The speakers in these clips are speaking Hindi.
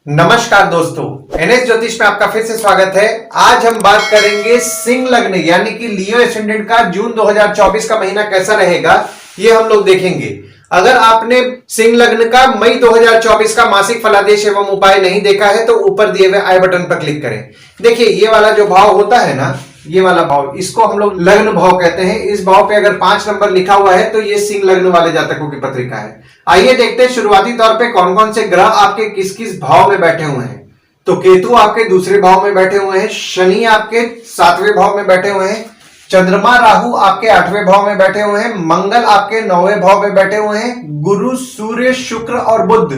नमस्कार दोस्तों, एनएस ज्योतिष में आपका फिर से स्वागत है। आज हम बात करेंगे सिंह लग्न यानी कि लियो एसेंडेंट का जून 2024 का महीना कैसा रहेगा, ये हम लोग देखेंगे। अगर आपने सिंह लग्न का मई 2024 का मासिक फलादेश एवं उपाय नहीं देखा है तो ऊपर दिए हुए आई बटन पर क्लिक करें। देखिए, ये वाला जो भाव होता है ना, ये वाला भाव, इसको हम लोग लग्न भाव कहते हैं। इस भाव पे अगर 5 नंबर लिखा हुआ है तो ये सिंह लग्न वाले जातकों की पत्रिका है। आइए देखते हैं शुरुआती तौर पे कौन कौन से ग्रह आपके किस किस भाव में बैठे हुए हैं। तो केतु आपके दूसरे भाव में बैठे हुए हैं, शनि आपके 7वें भाव में बैठे हुए हैं, चंद्रमा राहु आपके 8वें भाव में बैठे हुए हैं, मंगल आपके 9वें भाव में बैठे हुए हैं, गुरु सूर्य शुक्र और बुध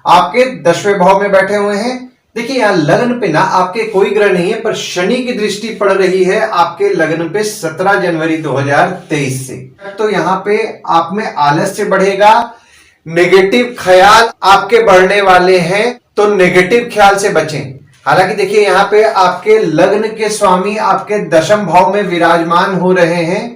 आपके 10वें भाव में बैठे हुए हैं। देखिए, यहां लग्न पे ना आपके कोई ग्रह नहीं है, पर शनि की दृष्टि पड़ रही है आपके लग्न पे 17 जनवरी 2023 से। तो यहां पे आप में आलस्य बढ़ेगा, नेगेटिव ख्याल आपके बढ़ने वाले हैं, तो नेगेटिव ख्याल से बचें। हालांकि देखिए, यहाँ पे आपके लग्न के स्वामी आपके 10वें भाव में विराजमान हो रहे हैं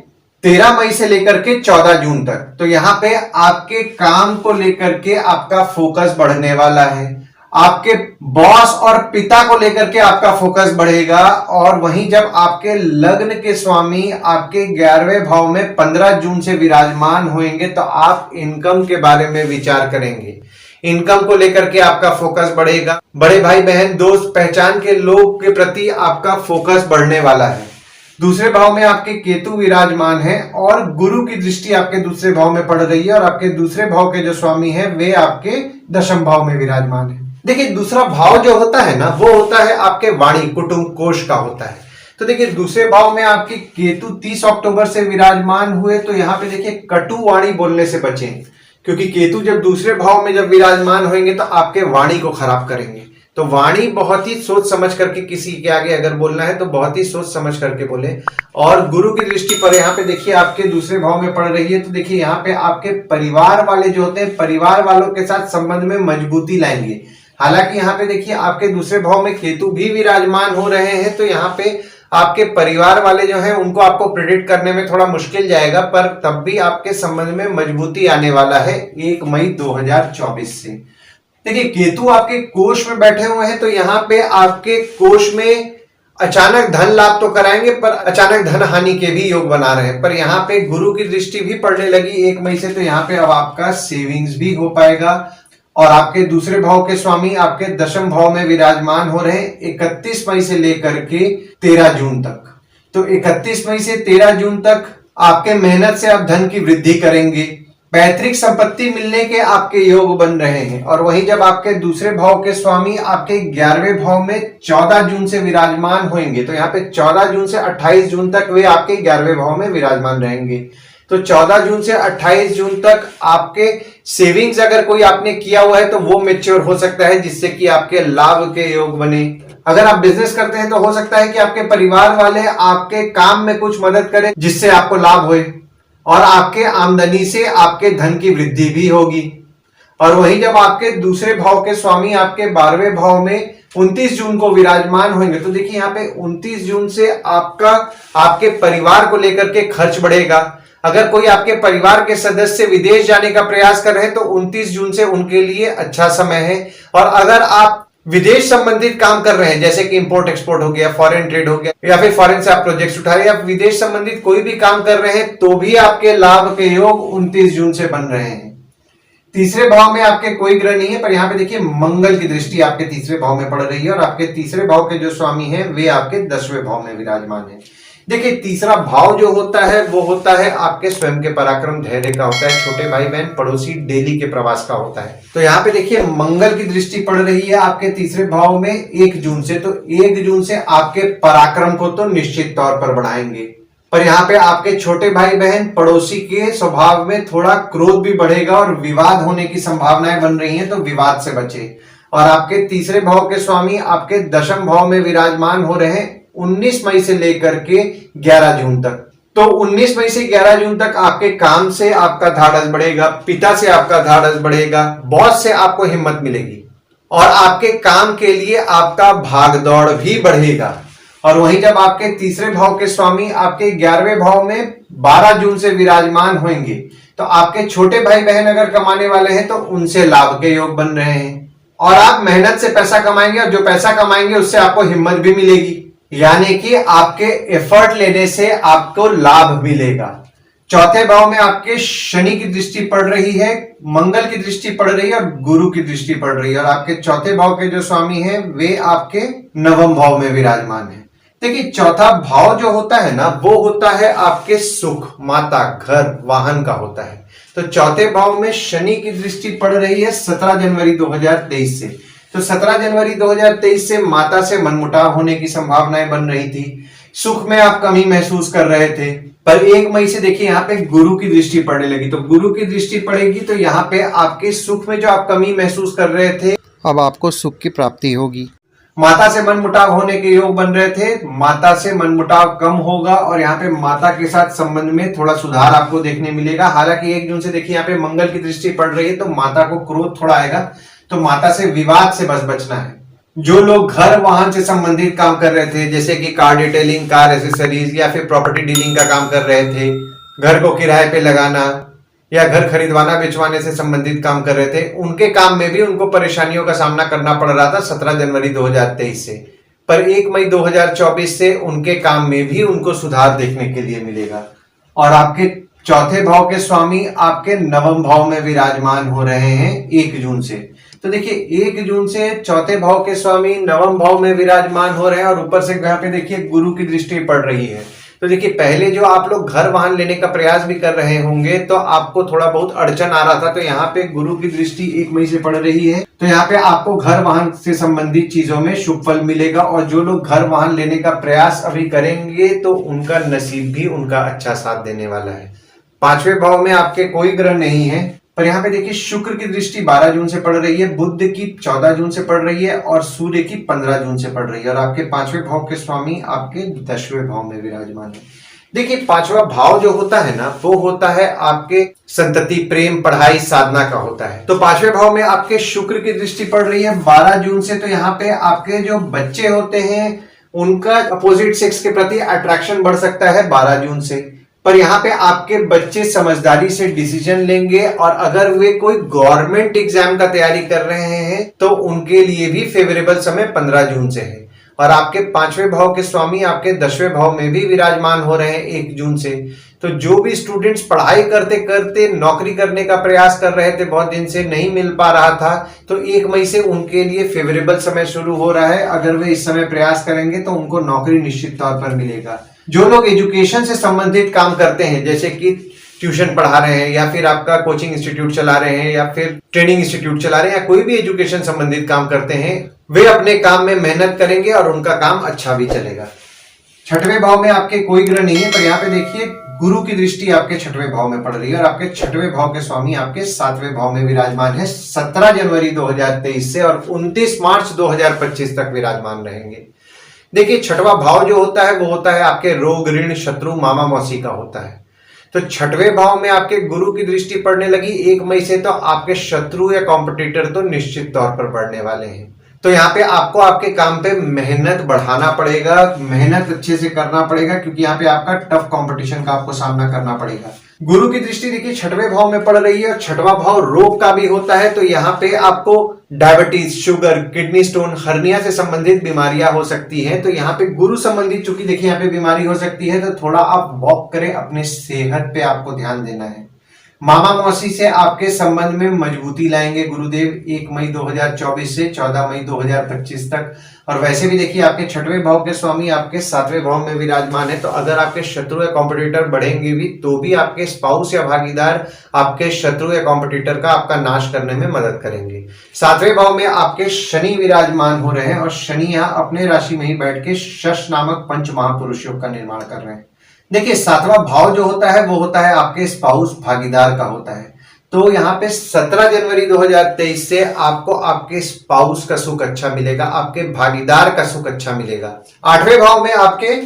13 मई से लेकर के 14 जून तक। तो यहाँ पे आपके काम को लेकर के आपका फोकस बढ़ने वाला है, आपके बॉस और पिता को लेकर के आपका फोकस बढ़ेगा। और वहीं जब आपके लग्न के स्वामी आपके 11वें भाव में 15 जून से विराजमान होंगे तो आप इनकम के बारे में विचार करेंगे, इनकम को लेकर के आपका फोकस बढ़ेगा। बड़े भाई बहन दोस्त पहचान के लोग के प्रति आपका फोकस बढ़ने वाला है। दूसरे भाव में आपके केतु विराजमान है और गुरु की दृष्टि आपके दूसरे भाव में पड़ रही है और आपके दूसरे भाव के जो स्वामी है वे आपके 10वें भाव में विराजमान है। देखिए, दूसरा भाव जो होता है ना, वो होता है आपके वाणी कुटुंब कोश का होता है। तो देखिए, दूसरे भाव में आपकी केतु 30 अक्टूबर से विराजमान हुए, तो यहाँ पे देखिए कटु वाणी बोलने से बचें, क्योंकि केतु जब दूसरे भाव में जब विराजमान होंगे तो आपके वाणी को खराब करेंगे। तो वाणी बहुत ही सोच समझ करके किसी के आगे अगर बोलना है तो बहुत ही सोच समझ करके बोले। और गुरु की दृष्टि पर यहाँ पे देखिए आपके दूसरे भाव में पड़ रही है, तो देखिए यहाँ पे आपके परिवार वाले जो होते हैं, परिवार वालों के साथ संबंध में मजबूती लाएंगे। हालांकि यहाँ पे देखिए आपके दूसरे भाव में केतु भी विराजमान हो रहे हैं, तो यहाँ पे आपके परिवार वाले जो हैं उनको आपको प्रेडिक्ट करने में थोड़ा मुश्किल जाएगा, पर तब भी आपके संबंध में मजबूती आने वाला है 1 मई 2024 से। देखिए, केतु आपके कोष में बैठे हुए हैं, तो यहाँ पे आपके कोष में अचानक धन लाभ तो कराएंगे, पर अचानक धन हानि के भी योग बना रहे हैं। पर यहाँ पे गुरु की दृष्टि भी पड़ने लगी 1 मई से, तो यहाँ पे अब आपका सेविंग्स भी हो पाएगा। और आपके दूसरे भाव के स्वामी आपके 10वें भाव में विराजमान हो रहे हैं 31 मई से लेकर के 13 जून तक। तो 31 मई से 13 जून तक आपके मेहनत से आप धन की वृद्धि करेंगे, पैतृक संपत्ति मिलने के आपके योग बन रहे हैं। और वहीं जब आपके दूसरे भाव के स्वामी आपके 11वें भाव में 14 जून से विराजमान होंगे, तो यहाँ पे 14 जून से 28 जून तक वे आपके 11वें भाव में विराजमान रहेंगे। तो 14 जून से 28 जून तक आपके सेविंग्स अगर कोई आपने किया हुआ है तो वो मैच्योर हो सकता है, जिससे कि आपके लाभ के योग बने। अगर आप बिजनेस करते हैं तो हो सकता है कि आपके परिवार वाले आपके काम में कुछ मदद करें, जिससे आपको लाभ होए और आपके आमदनी से आपके धन की वृद्धि भी होगी। और वहीं जब आपके दूसरे भाव के स्वामी आपके 12वें भाव में 29 जून को विराजमान होंगे, तो देखिए यहाँ पे 29 जून से आपके परिवार को लेकर के खर्च बढ़ेगा। अगर कोई आपके परिवार के सदस्य विदेश जाने का प्रयास कर रहे हैं तो 29 जून से उनके लिए अच्छा समय है। और अगर आप विदेश संबंधित काम कर रहे हैं, जैसे कि इंपोर्ट एक्सपोर्ट हो गया, फॉरेन ट्रेड हो गया, या फिर फॉरेन से आप प्रोजेक्ट्स उठा रहे हैं, या विदेश संबंधित कोई भी काम कर रहे हैं, तो भी आपके लाभ के योग 29 जून से बन रहे हैं। तीसरे भाव में आपके कोई ग्रह नहीं है, पर यहाँ पे देखिए मंगल की दृष्टि आपके तीसरे भाव में पड़ रही है और आपके तीसरे भाव के जो स्वामी हैं वे आपके 10वें भाव में विराजमान है। देखिए, तीसरा भाव जो होता है वो होता है आपके स्वयं के पराक्रम धैर्य का होता है, छोटे भाई बहन पड़ोसी डेली के प्रवास का होता है। तो यहाँ पे देखिए मंगल की दृष्टि पड़ रही है आपके तीसरे भाव में 1 जून से, तो 1 जून से आपके पराक्रम को तो निश्चित तौर पर बढ़ाएंगे। पर यहाँ पे आपके छोटे भाई बहन पड़ोसी के स्वभाव में थोड़ा क्रोध भी बढ़ेगा और विवाद होने की संभावनाएं बन रही हैं, तो विवाद से बचे। और आपके तीसरे भाव के स्वामी आपके 10वें भाव में विराजमान हो रहे हैं 19 मई से लेकर के 11 जून तक। तो 19 मई से 11 जून तक आपके काम से आपका धाड़स बढ़ेगा, पिता से आपका धाड़स बढ़ेगा, बॉस से आपको हिम्मत मिलेगी और आपके काम के लिए आपका भाग दौड़ भी बढ़ेगा। और वहीं जब आपके तीसरे भाव के स्वामी आपके 11वें भाव में 12 जून से विराजमान होंगे, तो आपके छोटे भाई बहन अगर कमाने वाले हैं तो उनसे लाभ के योग बन रहे हैं। और आप मेहनत से पैसा कमाएंगे और जो पैसा कमाएंगे उससे आपको हिम्मत भी मिलेगी, यानी कि आपके एफर्ट लेने से आपको लाभ मिलेगा। चौथे भाव में आपके शनि की दृष्टि पड़ रही है, मंगल की दृष्टि पड़ रही है और गुरु की दृष्टि पड़ रही है, और आपके चौथे भाव के जो स्वामी हैं वे आपके नवम भाव में विराजमान है। देखिए चौथा भाव जो होता है ना, वो होता है आपके सुख, माता, घर, वाहन का होता है। तो चौथे भाव में शनि की दृष्टि पड़ रही है 17 जनवरी 2023 से। तो 17 जनवरी 2023 से माता से मनमुटाव होने की संभावनाएं बन रही थी, सुख में आप कमी महसूस कर रहे थे, पर 1 मई से देखिए यहाँ पे गुरु की दृष्टि पड़ने लगी। तो गुरु की दृष्टि पड़ेगी तो यहाँ पे आपके सुख में जो आप कमी महसूस कर रहे थे, अब आपको सुख की प्राप्ति होगी। माता से मनमुटाव होने के योग बन रहे थे, माता से मनमुटाव कम होगा और यहाँ पे माता के साथ संबंध में थोड़ा सुधार आपको देखने मिलेगा। हालांकि 1 जून से देखिए यहाँ पे मंगल की दृष्टि पड़ रही है, तो माता को क्रोध थोड़ा आएगा, तो माता से विवाद से बचना है। जो लोग घर वाहन से संबंधित काम कर रहे थे, जैसे कि कार डिटेलिंग, कार एसेसरीज या फिर प्रॉपर्टी डीलिंग का काम कर रहे थे, घर को किराए पे लगाना या घर खरीदवाना बेचवाने से संबंधित काम कर रहे थे, उनके काम में भी उनको परेशानियों का सामना करना पड़ रहा था 17 जनवरी 2023 से। पर 1 मई 2024 से उनके काम में भी उनको सुधार देखने के लिए मिलेगा। और आपके चौथे भाव के स्वामी आपके नवम भाव में विराजमान हो रहे हैं 1 जून से। तो देखिए 1 जून से चौथे भाव के स्वामी नवम भाव में विराजमान हो रहे हैं और ऊपर से यहाँ पे देखिए गुरु की दृष्टि पड़ रही है। तो देखिए पहले जो आप लोग घर वाहन लेने का प्रयास भी कर रहे होंगे तो आपको थोड़ा बहुत अड़चन आ रहा था, तो यहाँ पे गुरु की दृष्टि 1 मई से पड़ रही है, तो यहाँ पे आपको घर वाहन से संबंधित चीजों में शुभ फल मिलेगा। और जो लोग घर वाहन लेने का प्रयास अभी करेंगे तो उनका नसीब भी उनका अच्छा साथ देने वाला है। 5वें भाव में आपके कोई ग्रह नहीं है, पर यहाँ पे देखिए शुक्र की दृष्टि 12 जून से पड़ रही है, बुध की 14 जून से पड़ रही है और सूर्य की 15 जून से पड़ रही है। और आपके 5वें भाव के स्वामी आपके 10वें भाव में विराजमान है। देखिए 5वां भाव जो होता है ना, वो होता है आपके संतति, प्रेम, पढ़ाई, साधना का होता है। तो 5वें भाव में आपके शुक्र की दृष्टि पड़ रही है 12 जून से। तो यहाँ पे आपके जो बच्चे होते हैं उनका अपोजिट सेक्स के प्रति अट्रैक्शन बढ़ सकता है 12 जून से। पर यहाँ पे आपके बच्चे समझदारी से डिसीजन लेंगे और अगर वे कोई गवर्नमेंट एग्जाम का तैयारी कर रहे हैं तो उनके लिए भी फेवरेबल समय 15 जून से है। और आपके 5वें भाव के स्वामी आपके 10वें भाव में भी विराजमान हो रहे हैं 1 जून से। तो जो भी स्टूडेंट्स पढ़ाई करते करते नौकरी करने का प्रयास कर रहे थे, बहुत दिन से नहीं मिल पा रहा था, तो 1 मई से उनके लिए फेवरेबल समय शुरू हो रहा है। अगर वे इस समय प्रयास करेंगे तो उनको नौकरी निश्चित तौर पर मिलेगा। जो लोग एजुकेशन से संबंधित काम करते हैं, जैसे कि ट्यूशन पढ़ा रहे हैं या फिर आपका कोचिंग इंस्टीट्यूट चला रहे हैं या फिर ट्रेनिंग इंस्टीट्यूट चला रहे हैं या कोई भी एजुकेशन संबंधित काम करते हैं, वे अपने काम में मेहनत करेंगे और उनका काम अच्छा भी चलेगा। 6वें भाव में आपके कोई ग्रह नहीं है, पर यहाँ पे देखिए गुरु की दृष्टि आपके 6वें भाव में पड़ रही है और आपके 6वें भाव के स्वामी आपके 7वें भाव में विराजमान है 17 जनवरी 2023 से और 29 मार्च 2025 तक विराजमान रहेंगे। देखिए 6वां भाव जो होता है वो होता है आपके रोग, ऋण, शत्रु, मामा मौसी का होता है। तो 6वें भाव में आपके गुरु की दृष्टि पड़ने लगी 1 मई से, तो आपके शत्रु या कॉम्पिटिटर तो निश्चित तौर पर बढ़ने वाले हैं। तो यहाँ पे आपको आपके काम पे मेहनत बढ़ाना पड़ेगा, मेहनत अच्छे से करना पड़ेगा, क्योंकि यहाँ पे आपका टफ कंपटीशन का आपको सामना करना पड़ेगा। गुरु की दृष्टि देखिए 6वें भाव में पड़ रही है और 6वां भाव रोग का भी होता है। तो यहाँ पे आपको diabetes, sugar, kidney stone, hernia से संबंधित बीमारियां हो सकती हैं। तो यहाँ पे गुरु संबंधित चूंकि देखिए यहाँ पे बीमारी हो सकती है, तो थोड़ा आप वॉक करें, अपने सेहत पे आपको ध्यान देना है। मामा मौसी से आपके संबंध में मजबूती लाएंगे गुरुदेव 1 मई 2024 से 14 मई 2025 तक। और वैसे भी देखिए आपके 6वें भाव के स्वामी आपके 7वें भाव में विराजमान है, तो अगर आपके शत्रु या कॉम्पिटिटर बढ़ेंगे भी तो भी आपके स्पाउस या भागीदार आपके शत्रु या कॉम्पिटिटर का आपका नाश करने में मदद करेंगे। 7वें भाव में आपके शनि विराजमान हो रहे हैं और शनि यहाँ अपने राशि में ही बैठ के शश नामक पंच महापुरुष योग का निर्माण कर रहे हैं। देखिए 7वां भाव जो होता है वो होता है आपके स्पाउस, भागीदार का होता है। तो यहाँ पे 17 जनवरी 2023 से आपको आपके स्पाउस का सुख अच्छा मिलेगा, आपके भागीदार का सुख अच्छा मिलेगा। 8वें भाव में आपके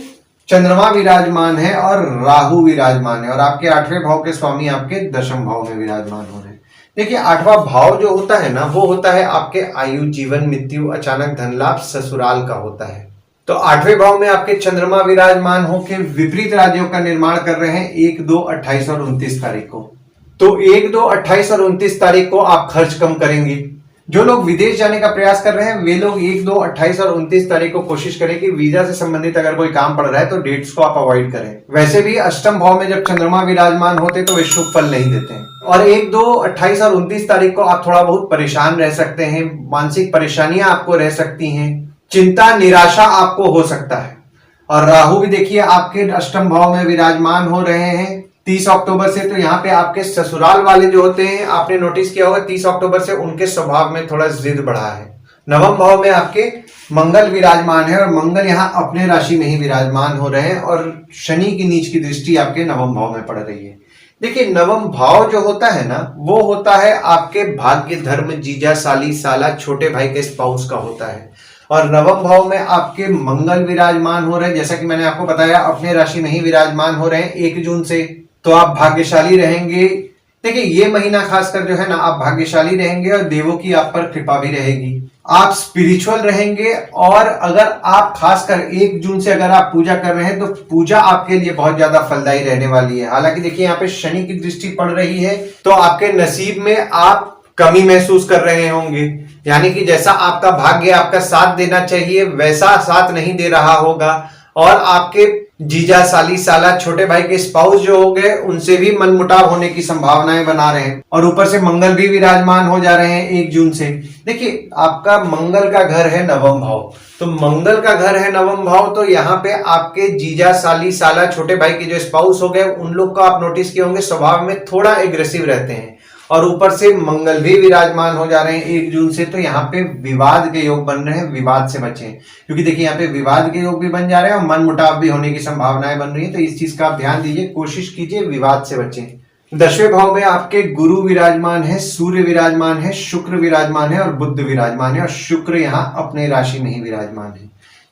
चंद्रमा विराजमान है और राहु विराजमान है और आपके 8वें भाव के स्वामी आपके 10वें भाव में विराजमान हो रहे हैं। देखिए 8वां भाव जो होता है ना, वो होता है आपके आयु, जीवन, मृत्यु, अचानक धन लाभ, ससुराल का होता है। तो 8वें भाव में आपके चंद्रमा विराजमान होकर विपरीत राज्यों का निर्माण कर रहे हैं 1, 2, 28 और 29 तारीख को। तो 1, 2, 28 और 29 तारीख को आप खर्च कम करेंगे, जो लोग विदेश जाने का प्रयास कर रहे हैं वे लोग 1, 2, 28 और 29 तारीख को कोशिश करें कि वीजा से संबंधित अगर कोई काम पड़ रहा है तो डेट्स को आप अवॉइड करें। वैसे भी अष्टम भाव में जब चंद्रमा विराजमान होते तो वे शुभ फल नहीं देते हैं। और 1, 2, 28 और 29 तारीख को आप थोड़ा बहुत परेशान रह सकते हैं, मानसिक परेशानियां आपको रह सकती हैं, चिंता निराशा आपको हो सकता है। और राहु भी देखिए आपके अष्टम भाव में विराजमान हो रहे हैं 30 अक्टूबर से, तो यहाँ पे आपके ससुराल वाले जो होते हैं, आपने नोटिस किया होगा 30 अक्टूबर से उनके स्वभाव में थोड़ा जिद बढ़ा है। नवम भाव में आपके मंगल विराजमान है और मंगल यहाँ अपने राशि में ही विराजमान हो रहे हैं और शनि की नीच की दृष्टि आपके नवम भाव में पड़ रही है। देखिए नवम भाव जो होता है ना, वो होता है आपके भाग्य, धर्म, जीजा, साली, साला, छोटे भाई के स्पाउस का होता है। और नवम भाव में आपके मंगल विराजमान हो रहे हैं, जैसा कि मैंने आपको बताया अपने राशि में ही विराजमान हो रहे हैं 1 जून से, तो आप भाग्यशाली रहेंगे। देखिए ये महीना खासकर जो है ना, आप भाग्यशाली रहेंगे और देवों की आप पर कृपा भी रहेगी। आप स्पिरिचुअल रहेंगे और अगर आप खासकर 1 जून से अगर आप पूजा कर रहे हैं तो पूजा आपके लिए बहुत ज्यादा फलदायी रहने वाली है। हालांकि देखिए यहाँ पे शनि की दृष्टि पड़ रही है तो आपके नसीब में आप कमी महसूस कर रहे होंगे, यानी कि जैसा आपका भाग्य आपका साथ देना चाहिए वैसा साथ नहीं दे रहा होगा और आपके जीजा, साली, साला, छोटे भाई के स्पाउस जो हो गए उनसे भी मनमुटाव होने की संभावनाएं बना रहे हैं। और ऊपर से मंगल भी विराजमान हो जा रहे हैं 1 जून से। देखिए आपका मंगल का घर है नवम भाव, तो मंगल का घर है नवम भाव, तो यहाँ पे आपके जीजा, साली, साला, छोटे भाई के जो स्पाउस हो गए उन लोग को आप नोटिस किए होंगे स्वभाव में थोड़ा एग्रेसिव रहते हैं। और ऊपर से मंगल भी विराजमान हो जा रहे हैं 1 जून से, तो यहाँ पे विवाद के योग बन रहे हैं, विवाद से बचें, क्योंकि देखिए यहाँ पे विवाद के योग भी बन जा रहे हैं और मन मुटाव भी होने की संभावनाएं बन रही है। तो इस चीज का आप ध्यान दीजिए, कोशिश कीजिए विवाद से बचें। 10वें भाव में आपके गुरु विराजमान है, सूर्य विराजमान है, शुक्र विराजमान है और बुध विराजमान है और शुक्र यहाँ अपने राशि में ही विराजमान है।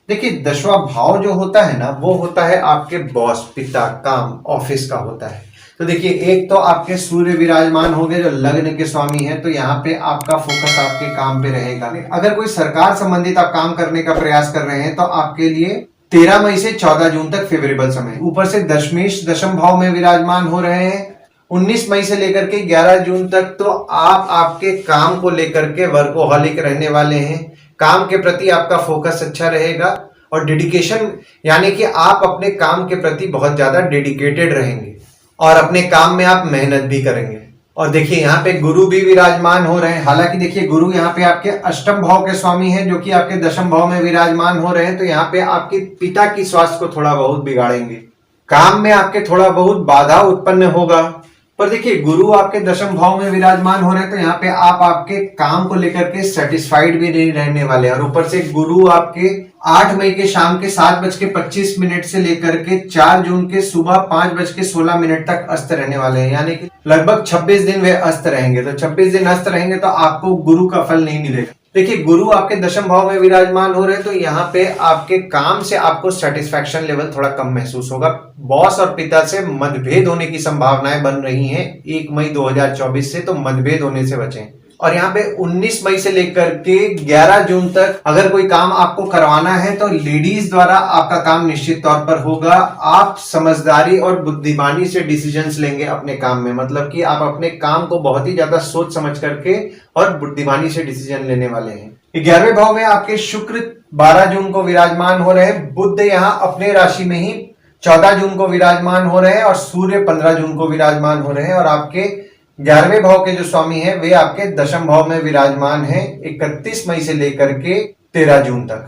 देखिए 10वां भाव जो होता है ना, वो होता है आपके बॉस, पिता, काम, ऑफिस का होता है। तो देखिए एक तो आपके सूर्य विराजमान हो गए जो लग्न के स्वामी हैं, तो यहाँ पे आपका फोकस आपके काम पे रहेगा। अगर कोई सरकार संबंधित आप काम करने का प्रयास कर रहे हैं तो आपके लिए 13 मई से 14 जून तक फेवरेबल समय। ऊपर से दशमेश दशम भाव में विराजमान हो रहे हैं 19 मई से लेकर के 11 जून तक, तो आप आपके काम को लेकर के वर्कोहॉलिक रहने वाले हैं। काम के प्रति आपका फोकस अच्छा रहेगा और डेडिकेशन, यानी कि आप अपने काम के प्रति बहुत ज्यादा डेडिकेटेड रहेंगे और अपने काम में आप मेहनत भी करेंगे। और देखिए यहाँ पे गुरु भी विराजमान हो रहे हैं। हालांकि देखिए गुरु यहाँ पे आपके अष्टम भाव के स्वामी हैं जो कि आपके दशम भाव में विराजमान हो रहे हैं, तो यहाँ पे आपके पिता की स्वास्थ्य को थोड़ा बहुत बिगाड़ेंगे, काम में आपके थोड़ा बहुत बाधा उत्पन्न होगा। पर देखिए गुरु आपके दशम भाव में विराजमान हो रहे हैं तो यहाँ पे आप आपके काम को लेकर के सेटिस्फाइड भी नहीं रहने वाले। और ऊपर से गुरु आपके 8 मई के शाम के 7:25 से लेकर के 4 जून के सुबह 5:16 तक अस्त रहने वाले हैं, यानी कि लगभग 26 दिन वे अस्त रहेंगे। तो 26 दिन अस्त रहेंगे तो आपको गुरु का फल नहीं मिलेगा। देखिए गुरु आपके दशम भाव में विराजमान हो रहे हैं तो यहाँ पे आपके काम से आपको सेटिस्फैक्शन लेवल थोड़ा कम महसूस होगा। बॉस और पिता से मतभेद होने की संभावनाएं बन रही हैं 1 मई 2024 से, तो मतभेद होने से बचें। और यहाँ पे 19 मई से लेकर के 11 जून तक अगर कोई काम आपको करवाना है तो लेडीज द्वारा आपका काम निश्चित तौर पर होगा। आप समझदारी और बुद्धिमानी से डिसीजंस लेंगे अपने काम में, मतलब कि आप अपने काम को बहुत ही ज्यादा सोच समझ करके और बुद्धिमानी से डिसीजन लेने वाले हैं। 11वें भाव में आपके शुक्र 12 जून को विराजमान हो रहे हैं, बुध यहाँ अपने राशि में ही 14 जून को विराजमान हो रहे हैं और सूर्य 15 जून को विराजमान हो रहे हैं। और आपके 11वें भाव के जो स्वामी हैं वे आपके दशम भाव में विराजमान हैं 31 मई से लेकर के 13 जून तक।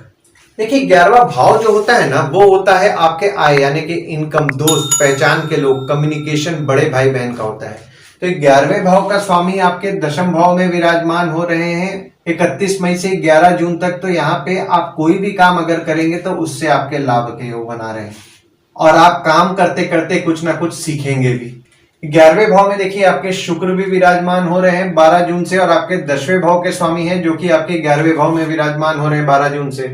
देखिए 11वां भाव जो होता है ना, वो होता है आपके आय, यानी कि इनकम, दोस्त, पहचान के लोग, कम्युनिकेशन, बड़े भाई बहन का होता है। तो 11वें भाव का स्वामी आपके दशम भाव में विराजमान हो रहे हैं 31 मई से 11 जून तक। तो यहाँ पे आप कोई भी काम अगर करेंगे तो उससे आपके लाभ के योग बना रहे हैं और आप काम करते करते कुछ ना कुछ सीखेंगे भी। 11वें भाव में देखिए आपके शुक्र भी विराजमान हो रहे हैं 12 जून से और आपके 10वें भाव के स्वामी हैं जो कि आपके 11वें भाव में विराजमान हो रहे हैं 12 जून से।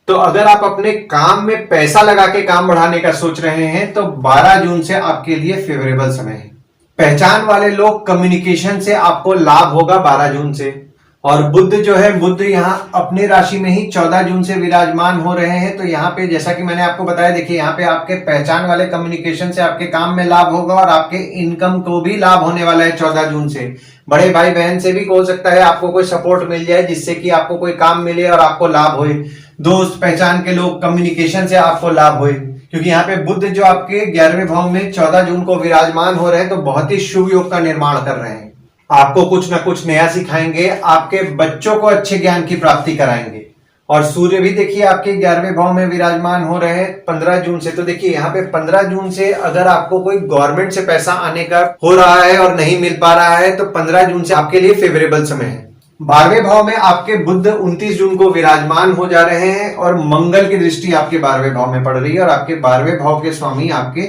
तो अगर आप अपने काम में पैसा लगा के काम बढ़ाने का सोच रहे हैं तो 12 जून से आपके लिए फेवरेबल समय है। पहचान वाले लोग, कम्युनिकेशन से आपको लाभ होगा 12 जून से। और बुध जो है, बुध यहाँ अपने राशि में ही 14 जून से विराजमान हो रहे हैं। तो यहाँ पे जैसा कि मैंने आपको बताया, देखिए यहाँ पे आपके पहचान वाले कम्युनिकेशन से आपके काम में लाभ होगा और आपके इनकम को भी लाभ होने वाला है 14 जून से। बड़े भाई बहन से भी हो सकता है आपको कोई सपोर्ट मिल जाए जिससे कि आपको कोई काम मिले और आपको लाभ होए। दोस्त पहचान के लोग, कम्युनिकेशन से आपको लाभ होए, क्योंकि यहाँ पे बुध जो आपके 11वें भाव में 14 जून को विराजमान हो रहे हैं, तो बहुत ही शुभ योग का निर्माण कर रहे हैं। आपको कुछ ना कुछ नया सिखाएंगे, आपके बच्चों को अच्छे ज्ञान की प्राप्ति कराएंगे। और सूर्य भी देखिए आपके 11वें भाव में विराजमान हो रहे हैं 15 जून से। तो देखिए यहाँ पे 15 जून से अगर आपको कोई गवर्नमेंट से पैसा आने का हो रहा है और नहीं मिल पा रहा है, तो 15 जून से आपके लिए फेवरेबल समय है। 12वें भाव में आपके बुध 29 जून को विराजमान हो जा रहे हैं और मंगल की दृष्टि आपके 12वें भाव में पड़ रही है और आपके 12वें भाव के स्वामी आपके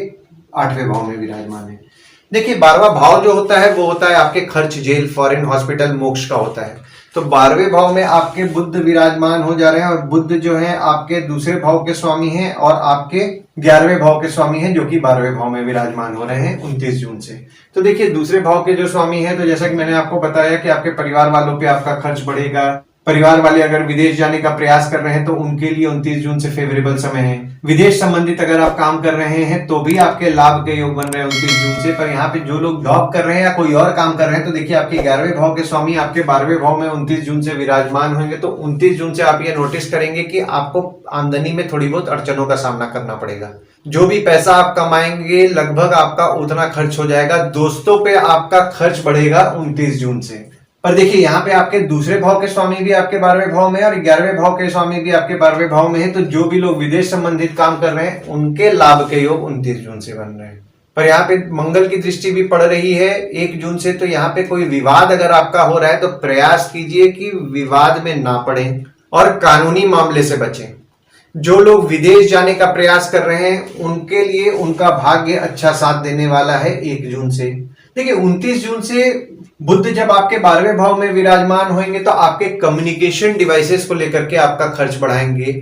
8वें भाव में विराजमान है। देखिए 12वां भाव जो होता है वो होता है आपके खर्च, जेल, फॉरेन, हॉस्पिटल, मोक्ष का होता है। तो 12वें भाव में आपके बुध विराजमान हो जा रहे हैं और बुध जो है आपके दूसरे भाव के स्वामी हैं और आपके 11वें भाव के स्वामी हैं, जो कि 12वें भाव में विराजमान हो रहे हैं 29 जून से। तो देखिए दूसरे भाव के जो स्वामी हैं, तो जैसा कि मैंने आपको बताया कि आपके परिवार वालों पे आपका खर्च बढ़ेगा। परिवार वाले अगर विदेश जाने का प्रयास कर रहे हैं तो उनके लिए 29 जून से फेवरेबल समय है। विदेश संबंधित अगर आप काम कर रहे हैं तो भी आपके लाभ के योग बन रहे हैं 29 जून से। पर यहाँ पे जो लोग जॉब कर रहे हैं या कोई और काम कर रहे हैं, तो देखिए आपके 11वें भाव के स्वामी आपके 12वें भाव में 29 जून से विराजमान होंगे। तो 29 जून से आप ये नोटिस करेंगे कि आपको आमदनी में थोड़ी बहुत अड़चनों का सामना करना पड़ेगा। जो भी पैसा आप कमाएंगे लगभग आपका उतना खर्च हो जाएगा। दोस्तों पे आपका खर्च बढ़ेगा 29 जून से। पर देखिए यहाँ पे आपके दूसरे भाव के स्वामी भी आपके 12वें भाव में है और 11वें भाव के स्वामी भी आपके 12वें भाव में है। तो जो भी लोग विदेश संबंधित काम कर रहे हैं उनके लाभ के योग 29 जून से बन रहे हैं। पर यहाँ पे मंगल की दृष्टि भी पड़ रही है 1 जून से। तो यहाँ पे कोई विवाद अगर आपका हो रहा है तो प्रयास कीजिए कि विवाद में ना पड़े और कानूनी मामले से बचें। जो लोग विदेश जाने का प्रयास कर रहे हैं उनके लिए उनका भाग्य अच्छा साथ देने वाला है 1 जून से। देखिए 29 जून से बुध जब आपके 12वें भाव में विराजमान होंगे तो आपके कम्युनिकेशन डिवाइसेस को लेकर के आपका खर्च बढ़ाएंगे।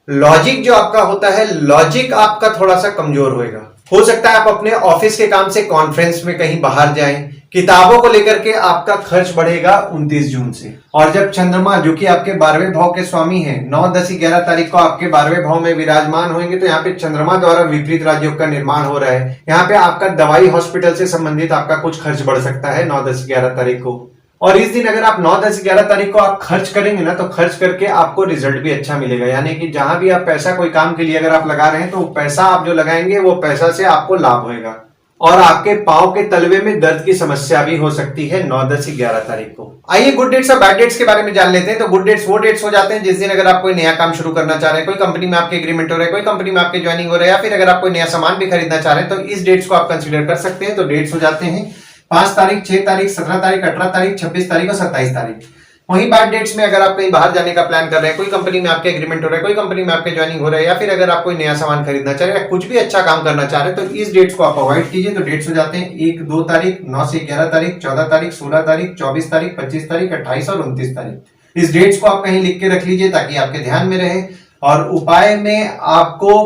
लॉजिक जो आपका होता है, लॉजिक आपका थोड़ा सा कमजोर होएगा। हो सकता है आप अपने ऑफिस के काम से कॉन्फ्रेंस में कहीं बाहर जाएं। किताबों को लेकर के आपका खर्च बढ़ेगा 29 जून से। और जब चंद्रमा जो कि आपके 12वें भाव के स्वामी हैं 9, 10, 11 तारीख को आपके 12वें भाव में विराजमान होंगे, तो यहाँ पे चंद्रमा द्वारा विपरीत राजयोग का निर्माण हो रहा है। यहाँ पे आपका दवाई, हॉस्पिटल से संबंधित आपका कुछ खर्च बढ़ सकता है 9, 10, 11 तारीख को। और इस दिन अगर आप 9, 10, 11 तारीख को आप खर्च करेंगे ना, तो खर्च करके आपको रिजल्ट भी अच्छा मिलेगा। यानी कि जहां भी आप पैसा कोई काम के लिए अगर आप लगा रहे हैं, तो पैसा आप जो लगाएंगे वो पैसा से आपको लाभ होगा। और आपके पांव के तलवे में दर्द की समस्या भी हो सकती है 9, 10, 11 तारीख को। आइए गुड डेट्स और बैड डेट्स के बारे में जान लेते हैं। तो गुड डेट्स वो डेट्स हो जाते हैं जिस दिन अगर आप कोई नया काम शुरू करना चाह रहे हैं, कोई कंपनी में आपके एग्रीमेंट हो रहा है, कोई कंपनी में आपके ज्वाइनिंग हो रहा है, या फिर अगर आप कोई नया सामान भी खरीदना चाह रहे हैं, तो इस डेट्स को आप कंसिडर कर सकते हैं। तो डेट्स हो जाते हैं 5 तारीख, 6 तारीख, 17 तारीख, 18 तारीख, 26 तारीख और 27 तारीख। वहीं बैड डेट्स में अगर आप कहीं बाहर जाने का प्लान कर रहे हैं, कोई कंपनी में आपके एग्रीमेंट हो रहा है, कोई कंपनी में आपके ज्वाइनिंग हो रहा है, या फिर अगर आप कोई नया सामान खरीदना चाह रहे हैं या कुछ भी अच्छा काम करना चाह रहे हैं, तो इस डेट्स को आप अवॉइड कीजिए। तो डेट्स हो जाते हैं 1, 2 तारीख, 9 से 11 तारीख, 14 तारीख, 16 तारीख, 24 तारीख, 25 तारीख, 28 और 29 तारीख। इस डेट्स को आप कहीं लिख के रख लीजिए ताकि आपके ध्यान में रहे। और उपाय में आपको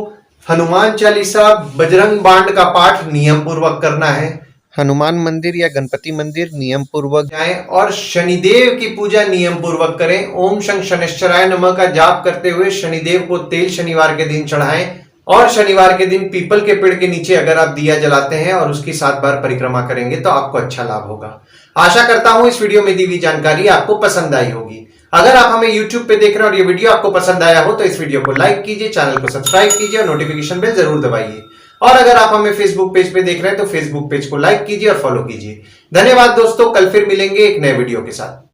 हनुमान चालीसा, बजरंग बाण का पाठ नियम पूर्वक करना है। हनुमान मंदिर या गणपति मंदिर नियम पूर्वक जाएं और शनिदेव की पूजा नियम पूर्वक करें। ओम शं शनिश्चराय नमः का जाप करते हुए शनिदेव को तेल शनिवार के दिन चढ़ाएं। और शनिवार के दिन पीपल के पेड़ के नीचे अगर आप दिया जलाते हैं और उसकी 7 बार परिक्रमा करेंगे तो आपको अच्छा लाभ होगा। आशा करता हूं इस वीडियो में दी हुई जानकारी आपको पसंद आई होगी। अगर आप हमें YouTube पे देख रहे हैं और ये वीडियो आपको पसंद आया हो तो इस वीडियो को लाइक कीजिए, चैनल को सब्सक्राइब कीजिए और नोटिफिकेशन बेल जरूर दबाइए। और अगर आप हमें फेसबुक पेज पे देख रहे हैं तो फेसबुक पेज को लाइक कीजिए और फॉलो कीजिए। धन्यवाद दोस्तों, कल फिर मिलेंगे एक नए वीडियो के साथ।